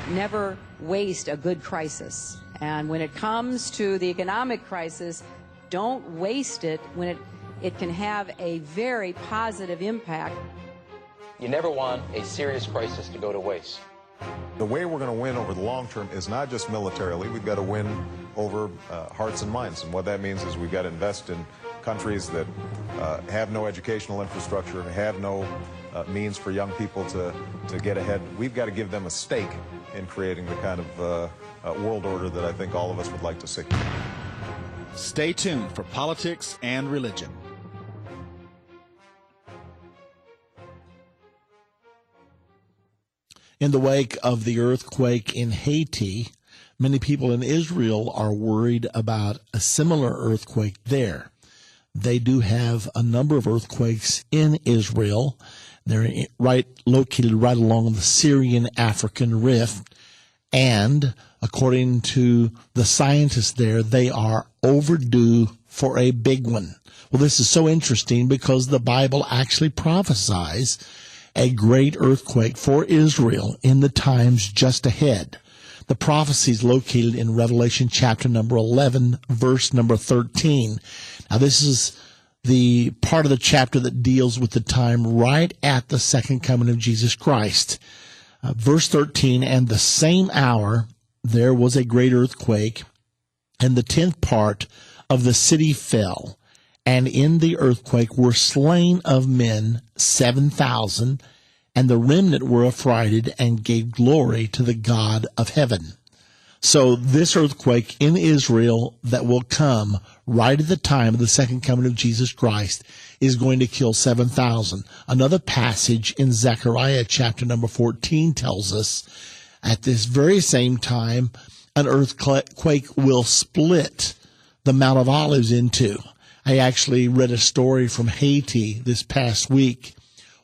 Never waste a good crisis. And when it comes to the economic crisis, don't waste it when it can have a very positive impact. You never want a serious crisis to go to waste. The way we're going to win over the long term is not just militarily. We've got to win over hearts and minds. And what that means is we've got to invest in countries that have no educational infrastructure, have no means for young people to get ahead. We've got to give them a stake in creating the kind of world order that I think all of us would like to see. Stay tuned for politics and religion. In the wake of the earthquake in Haiti, many people in Israel are worried about a similar earthquake there. They do have a number of earthquakes in Israel. They're located right along the Syrian-African rift. And according to the scientists there, they are overdue for a big one. Well, this is so interesting because the Bible actually prophesies a great earthquake for Israel in the times just ahead. The prophecy is located in Revelation chapter number 11, verse number 13. Now, this is the part of the chapter that deals with the time right at the second coming of Jesus Christ. Verse 13, and the same hour there was a great earthquake, and the 10th part of the city fell. And in the earthquake were slain of men 7,000, and the remnant were affrighted and gave glory to the God of heaven. So this earthquake in Israel that will come right at the time of the second coming of Jesus Christ is going to kill 7,000. Another passage in Zechariah chapter number 14 tells us at this very same time an earthquake will split the Mount of Olives in two. I actually read a story from Haiti this past week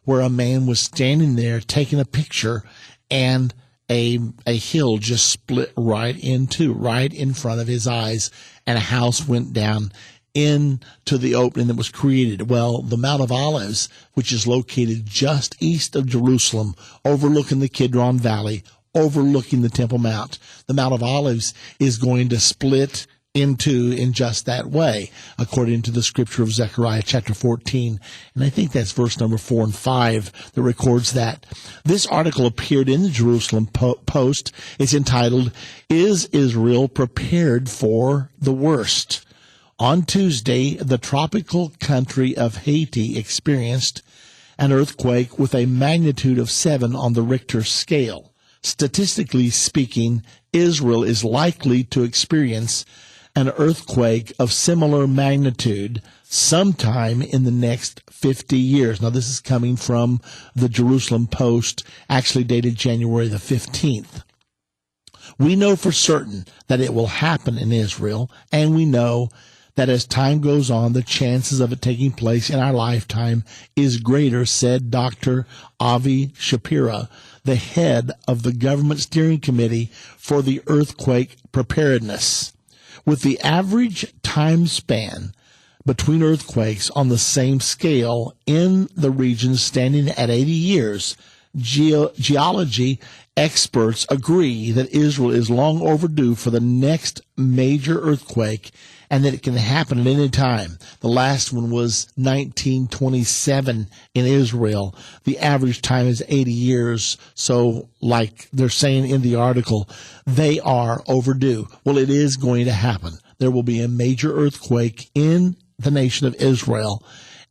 where a man was standing there taking a picture and a hill just split right in two, right in front of his eyes, and a house went down into the opening that was created. Well, the Mount of Olives, which is located just east of Jerusalem, overlooking the Kidron Valley, overlooking the Temple Mount, the Mount of Olives is going to split into in just that way, according to the scripture of Zechariah chapter 14. And I think that's verse number 4 and 5 that records that. This article appeared in the Jerusalem Post. It's entitled, Is Israel Prepared for the Worst? On Tuesday, the tropical country of Haiti experienced an earthquake with a magnitude of 7 on the Richter scale. Statistically speaking, Israel is likely to experience an earthquake of similar magnitude sometime in the next 50 years. Now, this is coming from the Jerusalem Post, actually dated January the 15th. We know for certain that it will happen in Israel, and we know that as time goes on, the chances of it taking place in our lifetime is greater, said Dr. Avi Shapira, the head of the government steering committee for the earthquake preparedness. With the average time span between earthquakes on the same scale in the region standing at 80 years, geology experts agree that Israel is long overdue for the next major earthquake and that it can happen at any time. The last one was 1927 in Israel. The average time is 80 years. So like they're saying in the article, they are overdue. Well, it is going to happen. There will be a major earthquake in the nation of Israel.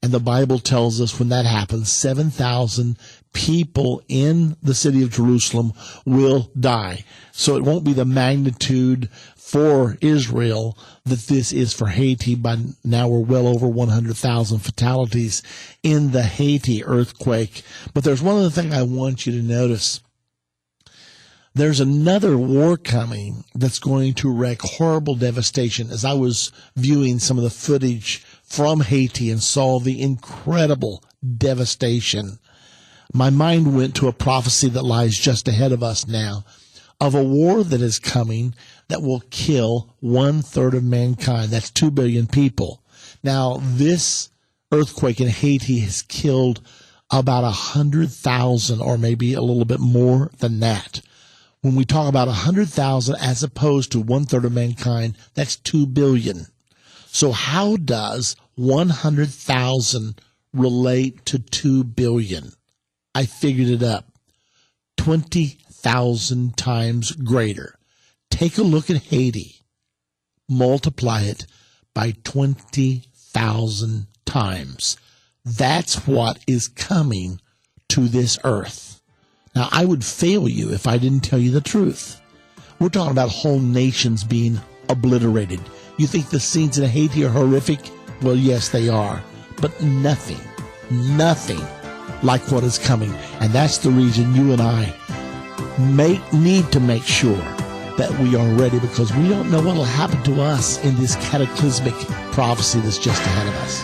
And the Bible tells us when that happens, 7,000 people in the city of Jerusalem will die. So it won't be the magnitude for Israel that this is for Haiti. By now we're well over 100,000 fatalities in the Haiti earthquake. But there's one other thing I want you to notice. There's another war coming that's going to wreak horrible devastation. As I was viewing some of the footage from Haiti and saw the incredible devastation, my mind went to a prophecy that lies just ahead of us now of a war that is coming that will kill 1/3 of mankind. That's 2 billion people. Now, this earthquake in Haiti has killed about 100,000 or maybe a little bit more than that. When we talk about 100,000 as opposed to 1/3 of mankind, that's 2 billion. So how does 100,000 relate to 2 billion? I figured it up. 20,000 times greater. Take a look at Haiti. Multiply it by 20,000 times. That's what is coming to this earth. Now, I would fail you if I didn't tell you the truth. We're talking about whole nations being obliterated. You think the scenes in Haiti are horrific? Well, yes, they are. But nothing like what is coming. And that's the reason you and I need to make sure that we are ready, because we don't know what will happen to us in this cataclysmic prophecy that's just ahead of us.